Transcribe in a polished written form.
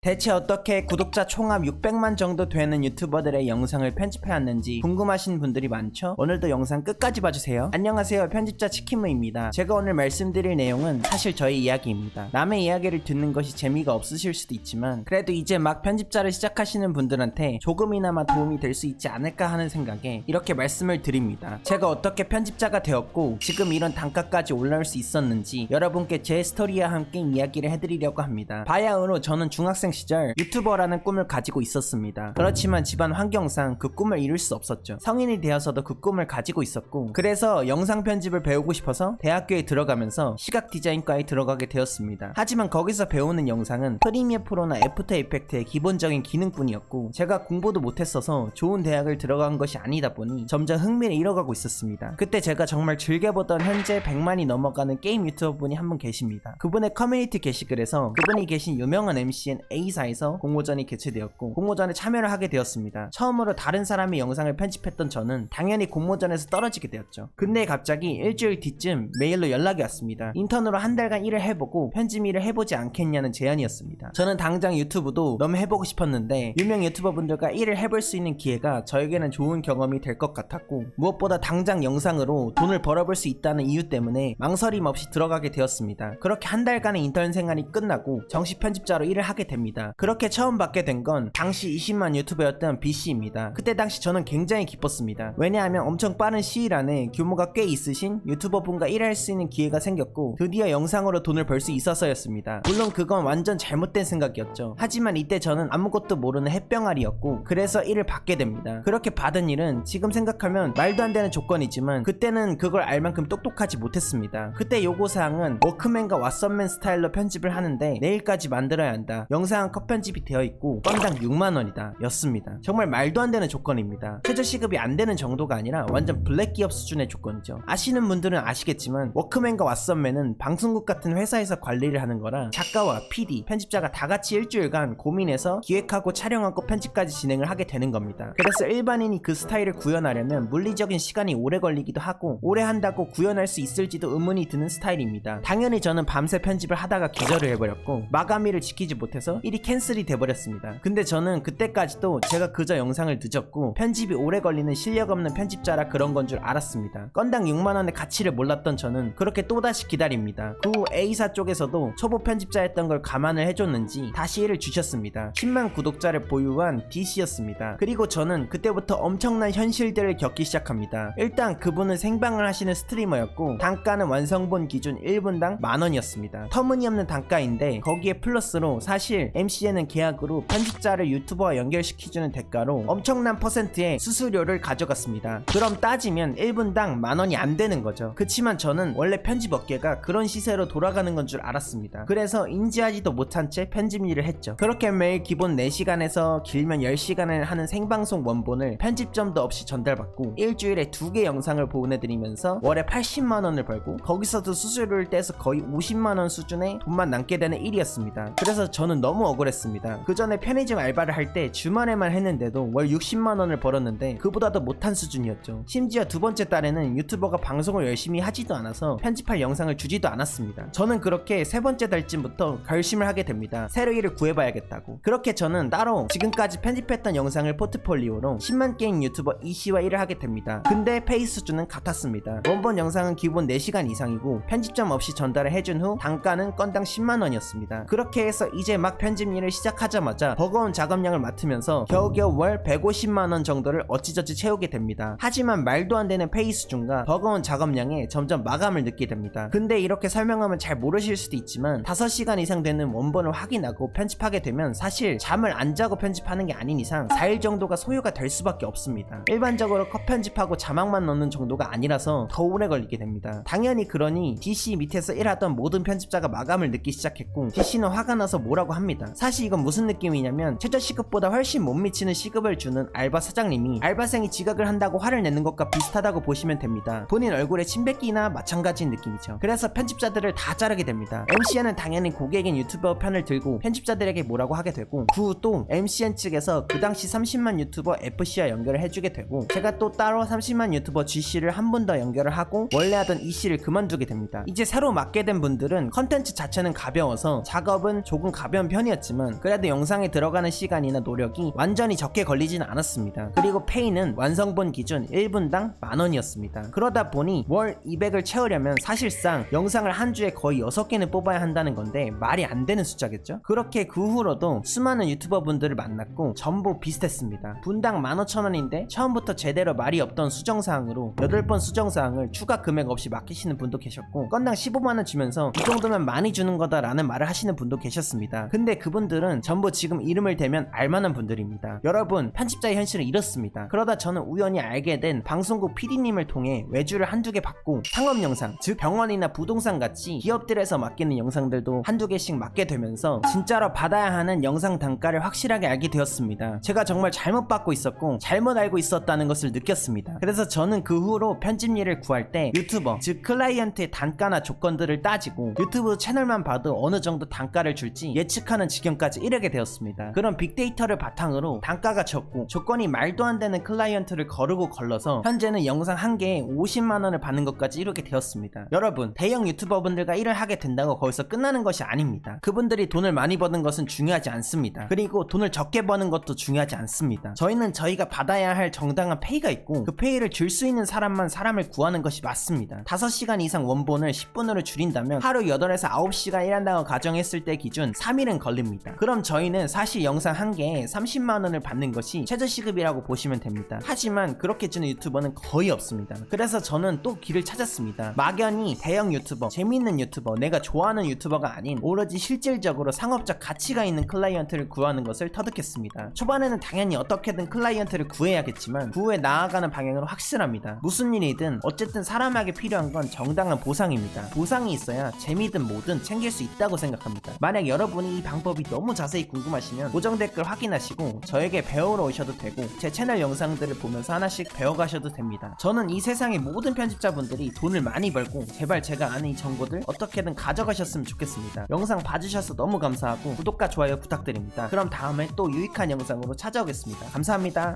대체 어떻게 구독자 총합 600만 정도 되는 유튜버들의 영상을 편집해왔는지 궁금하신 분들이 많죠? 오늘도 영상 끝까지 봐주세요. 안녕하세요, 편집자 치킨무입니다. 제가 오늘 말씀드릴 내용은 사실 저의 이야기입니다. 남의 이야기를 듣는 것이 재미가 없으실 수도 있지만 그래도 이제 막 편집자를 시작하시는 분들한테 조금이나마 도움이 될 수 있지 않을까 하는 생각에 이렇게 말씀을 드립니다. 제가 어떻게 편집자가 되었고 지금 이런 단가까지 올라올 수 있었는지 여러분께 제 스토리와 함께 이야기를 해드리려고 합니다. 바야흐로 저는 중학생 시절 유튜버라는 꿈을 가지고 있었습니다. 그렇지만 집안 환경상 그 꿈을 이룰 수 없었죠. 성인이 되어서도 그 꿈을 가지고 있었고, 그래서 영상 편집을 배우고 싶어서 대학교에 들어가면서 시각 디자인과에 들어가게 되었습니다. 하지만 거기서 배우는 영상은 프리미어 프로나 애프터 이펙트의 기본적인 기능뿐이었고, 제가 공부도 못했어서 좋은 대학을 들어간 것이 아니다 보니 점점 흥미를 잃어가고 있었습니다. 그때 제가 정말 즐겨보던 현재 100만이 넘어가는 게임 유튜버 분이 한 분 계십니다. 그분의 커뮤니티 게시글에서 그분이 계신 유명한 MCN A사에서 공모전이 개최되었고, 공모전에 참여를 하게 되었습니다. 처음으로 다른 사람의 영상을 편집했던 저는 당연히 공모전에서 떨어지게 되었죠. 근데 갑자기 일주일 뒤쯤 메일로 연락이 왔습니다. 인턴으로 한 달간 일을 해보고 편집 일을 해보지 않겠냐는 제안이었습니다. 저는 당장 유튜브도 너무 해보고 싶었는데 유명 유튜버 분들과 일을 해볼 수 있는 기회가 저에게는 좋은 경험이 될 것 같았고, 무엇보다 당장 영상으로 돈을 벌어볼 수 있다는 이유 때문에 망설임 없이 들어가게 되었습니다. 그렇게 한 달간의 인턴 생활이 끝나고 정식 편집자로 일을 하게 됩니다. 그렇게 처음 받게 된 건 당시 20만 유튜버였던 B씨입니다. 그때 당시 저는 굉장히 기뻤습니다. 왜냐하면 엄청 빠른 시일 안에 규모가 꽤 있으신 유튜버 분과 일할 수 있는 기회가 생겼고, 드디어 영상으로 돈을 벌 수 있어서였습니다. 물론 그건 완전 잘못된 생각이었죠. 하지만 이때 저는 아무것도 모르는 햇병아리였고, 그래서 일을 받게 됩니다. 그렇게 받은 일은 지금 생각하면 말도 안 되는 조건이지만 그때는 그걸 알 만큼 똑똑하지 못했습니다. 그때 요구사항은 워크맨과 왓썸맨 스타일로 편집을 하는데 내일까지 만들어야 한다, 영상 컷 편집이 되어 있고 건당 6만원이다 였습니다. 정말 말도 안 되는 조건입니다. 최저 시급이 안 되는 정도가 아니라 완전 블랙 기업 수준의 조건이죠. 아시는 분들은 아시겠지만 워크맨과 왓썸맨은 방송국 같은 회사에서 관리를 하는 거라 작가와 PD, 편집자가 다 같이 일주일간 고민해서 기획하고 촬영하고 편집까지 진행을 하게 되는 겁니다. 그래서 일반인이 그 스타일을 구현하려면 물리적인 시간이 오래 걸리기도 하고, 오래 한다고 구현할 수 있을지도 의문이 드는 스타일입니다. 당연히 저는 밤새 편집을 하다가 기절을 해버렸고 마감일을 지키지 못해서 일이 캔슬이 돼버렸습니다. 근데 저는 그때까지도 제가 그저 영상을 늦었고 편집이 오래 걸리는 실력 없는 편집자라 그런 건 줄 알았습니다. 건당 6만원의 가치를 몰랐던 저는 그렇게 또다시 기다립니다. 그 후 A사 쪽에서도 초보 편집자였던 걸 감안을 해줬는지 다시 일을 주셨습니다. 10만 구독자를 보유한 D씨였습니다. 그리고 저는 그때부터 엄청난 현실들을 겪기 시작합니다. 일단 그분은 생방을 하시는 스트리머였고 단가는 완성본 기준 1분당 만원이었습니다. 터무니없는 단가인데 거기에 플러스로 사실 MCN은 계약으로 편집자를 유튜버와 연결시켜주는 대가로 엄청난 퍼센트의 수수료를 가져갔습니다. 그럼 따지면 1분당 만원이 안 되는 거죠. 그치만 저는 원래 편집 업계가 그런 시세로 돌아가는 건 줄 알았습니다. 그래서 인지하지도 못한 채 편집 일을 했죠. 그렇게 매일 기본 4시간에서 길면 10시간을 하는 생방송 원본을 편집점도 없이 전달받고 일주일에 2개 영상을 보내드리면서 월에 80만원을 벌고 거기서도 수수료를 떼서 거의 50만원 수준의 돈만 남게 되는 일이었습니다. 그래서 저는 너무 억울했습니다. 그 전에 편의점 알바를 할 때 주말에만 했는데도 월 60만원을 벌었는데 그보다도 못한 수준이었죠. 심지어 두 번째 달에는 유튜버가 방송을 열심히 하지도 않아서 편집할 영상을 주지도 않았습니다. 저는 그렇게 세 번째 달쯤부터 결심을 하게 됩니다. 새로 일을 구해봐야겠다고. 그렇게 저는 따로 지금까지 편집했던 영상을 포트폴리오로 10만 게임 유튜버 E씨와 일을 하게 됩니다. 근데 페이 수준은 같았습니다. 원본 영상은 기본 4시간 이상이고 편집점 없이 전달을 해준 후 단가는 건당 10만원이었습니다. 그렇게 해서 이제 막 편집 일을 시작하자마자 버거운 작업량을 맡으면서 겨우겨우 월 150만원 정도를 어찌저찌 채우게 됩니다. 하지만 말도 안 되는 페이 수준과 버거운 작업량에 점점 마감을 느끼게 됩니다. 근데 이렇게 설명하면 잘 모르실 수도 있지만 5시간 이상 되는 원본을 확인하고 편집하게 되면 사실 잠을 안 자고 편집하는 게 아닌 이상 4일 정도가 소요가 될 수밖에 없습니다. 일반적으로 컷 편집하고 자막만 넣는 정도가 아니라서 더 오래 걸리게 됩니다. 당연히 그러니 DC 밑에서 일하던 모든 편집자가 마감을 늦기 시작했고 DC는 화가 나서 뭐라고 합니다. 사실 이건 무슨 느낌이냐면 최저 시급보다 훨씬 못 미치는 시급을 주는 알바 사장님이 알바생이 지각을 한다고 화를 내는 것과 비슷하다고 보시면 됩니다. 본인 얼굴에 침 뱉기나 마찬가지인 느낌이죠. 그래서 편집자들을 다 자르게 됩니다. MCN은 당연히 고객인 유튜버 편을 들고 편집자들에게 뭐라고 하게 되고, 그 후 또 MCN 측에서 그 당시 30만 유튜버 FC와 연결을 해주게 되고, 제가 또 따로 30만 유튜버 G씨를 한 번 더 연결을 하고 원래 하던 E씨를 그만두게 됩니다. 이제 새로 맡게 된 분들은 컨텐츠 자체는 가벼워서 작업은 조금 가벼운 편이었습니다. 편이었지만 그래도 영상에 들어가는 시간이나 노력이 완전히 적게 걸리지는 않았습니다. 그리고 페이는 완성본 기준 1분당 10,000원이었습니다. 그러다 보니 월 200을 채우려면 사실상 영상을 한 주에 거의 6개는 뽑아야 한다는 건데 말이 안 되는 숫자겠죠? 그렇게 그 후로도 수많은 유튜버 분들을 만났고 전부 비슷했습니다. 분당 15,000원인데 처음부터 제대로 말이 없던 수정사항으로 8번 수정사항을 추가 금액 없이 맡기시는 분도 계셨고 건당 15만원 주면서 이 정도면 많이 주는 거다 라는 말을 하시는 분도 계셨습니다. 근데 그분들은 전부 지금 이름을 대면 알만한 분들입니다. 여러분, 편집자의 현실은 이렇습니다. 그러다 저는 우연히 알게 된 방송국 PD님을 통해 외주를 한두 개 받고 상업 영상, 즉 병원이나 부동산 같이 기업들에서 맡기는 영상들도 한두 개씩 맡게 되면서 진짜로 받아야 하는 영상 단가를 확실하게 알게 되었습니다. 제가 정말 잘못 받고 있었고 잘못 알고 있었다는 것을 느꼈습니다. 그래서 저는 그 후로 편집 일을 구할 때 유튜버, 즉 클라이언트의 단가나 조건들을 따지고 유튜브 채널만 봐도 어느 정도 단가를 줄지 예측하는 지경까지 이르게 되었습니다. 그런 빅데이터를 바탕으로 단가가 적고 조건이 말도 안 되는 클라이언트를 거르고 걸러서 현재는 영상 한 개에 50만원을 받는 것까지 이르게 되었습니다. 여러분, 대형 유튜버분들과 일을 하게 된다고 거기서 끝나는 것이 아닙니다. 그분들이 돈을 많이 버는 것은 중요하지 않습니다. 그리고 돈을 적게 버는 것도 중요하지 않습니다. 저희는 저희가 받아야 할 정당한 페이가 있고 그 페이를 줄 수 있는 사람만 사람을 구하는 것이 맞습니다. 5시간 이상 원본을 10분으로 줄인다면 하루 8에서 9시간 일한다고 가정했을 때 기준 3일은 걸립니다. 그럼 저희는 사실 영상 한 개에 30만원을 받는 것이 최저시급이라고 보시면 됩니다. 하지만 그렇게 주는 유튜버는 거의 없습니다. 그래서 저는 또 길을 찾았습니다. 막연히 대형 유튜버, 재미있는 유튜버, 내가 좋아하는 유튜버가 아닌 오로지 실질적으로 상업적 가치가 있는 클라이언트를 구하는 것을 터득했습니다. 초반에는 당연히 어떻게든 클라이언트를 구해야겠지만 그 후에 나아가는 방향으로 확실합니다. 무슨 일이든 어쨌든 사람에게 필요한 건 정당한 보상입니다. 보상이 있어야 재미든 뭐든 챙길 수 있다고 생각합니다. 만약 여러분이 이 방법이 너무 자세히 궁금하시면 고정 댓글 확인하시고 저에게 배우러 오셔도 되고 제 채널 영상들을 보면서 하나씩 배워가셔도 됩니다. 저는 이 세상의 모든 편집자분들이 돈을 많이 벌고 제발 제가 아는 이 정보들 어떻게든 가져가셨으면 좋겠습니다. 영상 봐주셔서 너무 감사하고 구독과 좋아요 부탁드립니다. 그럼 다음에 또 유익한 영상으로 찾아오겠습니다. 감사합니다.